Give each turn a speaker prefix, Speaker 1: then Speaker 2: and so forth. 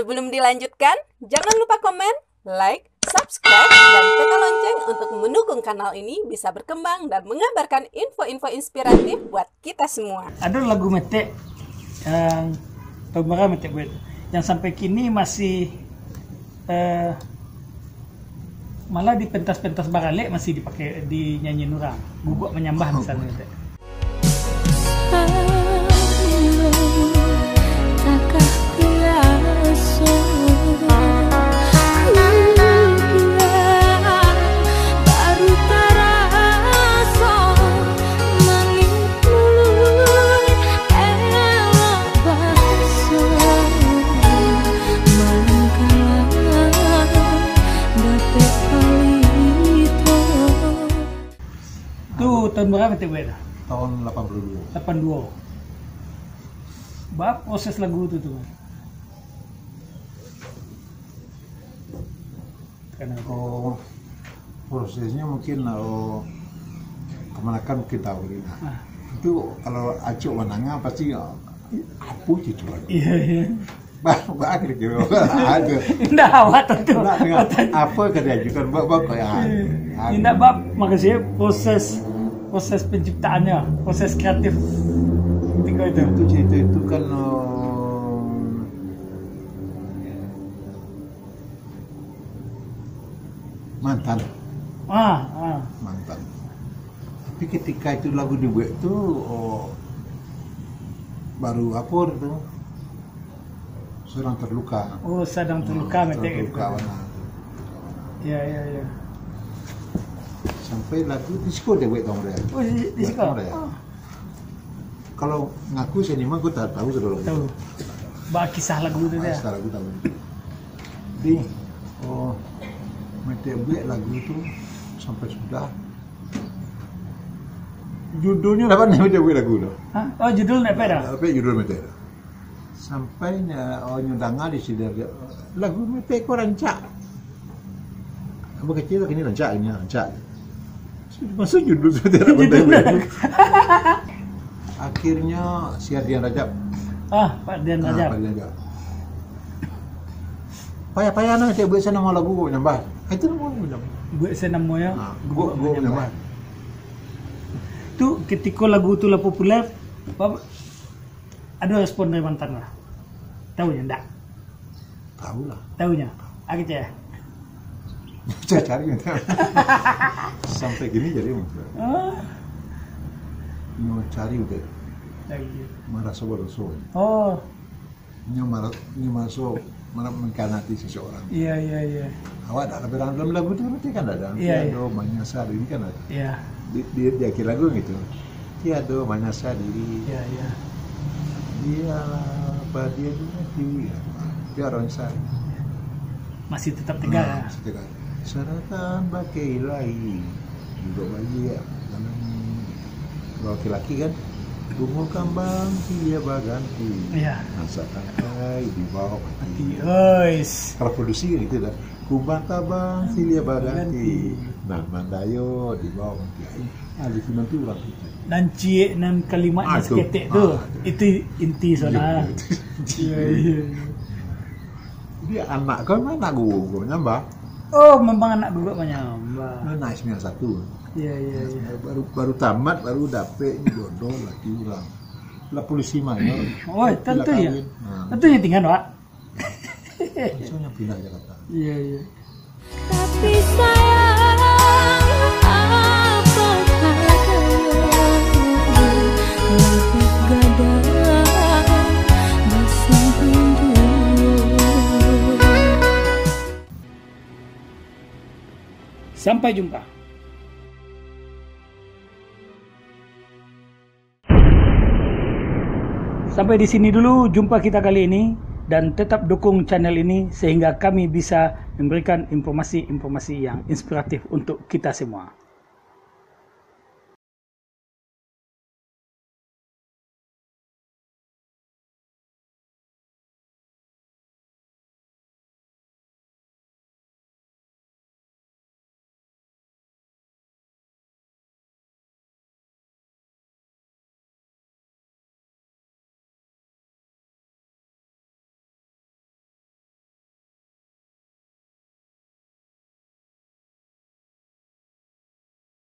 Speaker 1: Sebelum dilanjutkan, jangan lupa komen, like, subscribe, dan tekan lonceng untuk mendukung kanal ini bisa berkembang dan mengabarkan info-info inspiratif buat kita semua.
Speaker 2: Ada lagu Metek yang tahun berapa Metek buat yang sampai kini masih malah di pentas-pentas baralek masih dipakai di nyanyiin orang. Guguk menyambah misalnya Metek. Tahun berapa Metek buat?
Speaker 3: Tahun 82.
Speaker 2: 82. Bab proses lagu itu tuh.
Speaker 3: Oh, prosesnya mungkin kemenakan mungkin tahu ini. Itu kalau acuk menangnya pasti apa gitu lagi.
Speaker 2: Iya iya.
Speaker 3: Bah kira-kira ada.
Speaker 2: Indah awat tuh.
Speaker 3: Apa kerjakan bab kayak
Speaker 2: Indah bab makasih proses penciptaannya, proses kreatif ketika itu
Speaker 3: cerita itu kan mantan. Tapi ketika itu lagu dibuat tuh baru apa itu sedang terluka.
Speaker 2: Oh, sedang terluka Metek itu. Iya.
Speaker 3: Sampai lagu disco dia buat tahun dia.
Speaker 2: Oh, disco.
Speaker 3: Kalau ngaku seniman gue tak tahu sudah
Speaker 2: tahu. Bah kisah lagu itu dia.
Speaker 3: Kisah lagu tahu. Jadi Metek buat lagu itu sampai sudah judulnya apa nih Metek buat lagu itu?
Speaker 2: Oh, judulnya apa dah?
Speaker 3: Apa judul Metek? Sampai nyudanga di sini lagu Metek kok rancak. Kamu kecil ini rancak ini rancak. Masuk judul sudah akhirnya si Ardian Rajab.
Speaker 2: Pak Ardian Rajab.
Speaker 3: Payah nanti buat saya nama lagu gue nyambah. Itu nama gue
Speaker 2: buat saya namanya.
Speaker 3: Gue nyambah.
Speaker 2: Itu ketika lagu itu lah populer, ada respon dari mantan lah. Tahunya enggak?
Speaker 3: Tahu lah.
Speaker 2: Tahunya. Akhirnya.
Speaker 3: Saya cari sampai gini jadi mau cari udah marah sobat so marah mengkhianati seseorang.
Speaker 2: Iya.
Speaker 3: Awak ada dalam lagu itu nanti kan ada tiado menyasar ini kan ada.
Speaker 2: Iya.
Speaker 3: Di akhir lagu gitu tiado menyasar diri.
Speaker 2: Iya.
Speaker 3: Dia apa dia juga dia orang saya
Speaker 2: masih tetap tegar ya.
Speaker 3: Masih tegar. Syaratan pakai ilahi juga bagi dalam laki-laki kan bunga kambang dia baganti masa tangkai di bawah mati. Kalau produksi gitu dah kumbang kambang dia baganti nah mandayo di bawah mati di sini nanti orang
Speaker 2: dan cie dan kalimatnya seketik tuh itu inti sana. Iya.
Speaker 3: Dia anak kan anak gue nyambah.
Speaker 2: Oh, memang anak gue menyambah.
Speaker 3: Naik 91.
Speaker 2: Iya.
Speaker 3: Baru tamat, baru dapet jodoh lagi ulang. Lah polisi mayor.
Speaker 2: Oh, tentu ya. Tentunya tinggal, Pak.
Speaker 3: Soalnya pindah Jakarta.
Speaker 2: Iya.
Speaker 4: Tapi sayang apa
Speaker 2: Sampai jumpa. Sampai di sini dulu jumpa kita kali ini dan tetap dukung channel ini sehingga kami bisa memberikan informasi-informasi yang inspiratif untuk kita semua.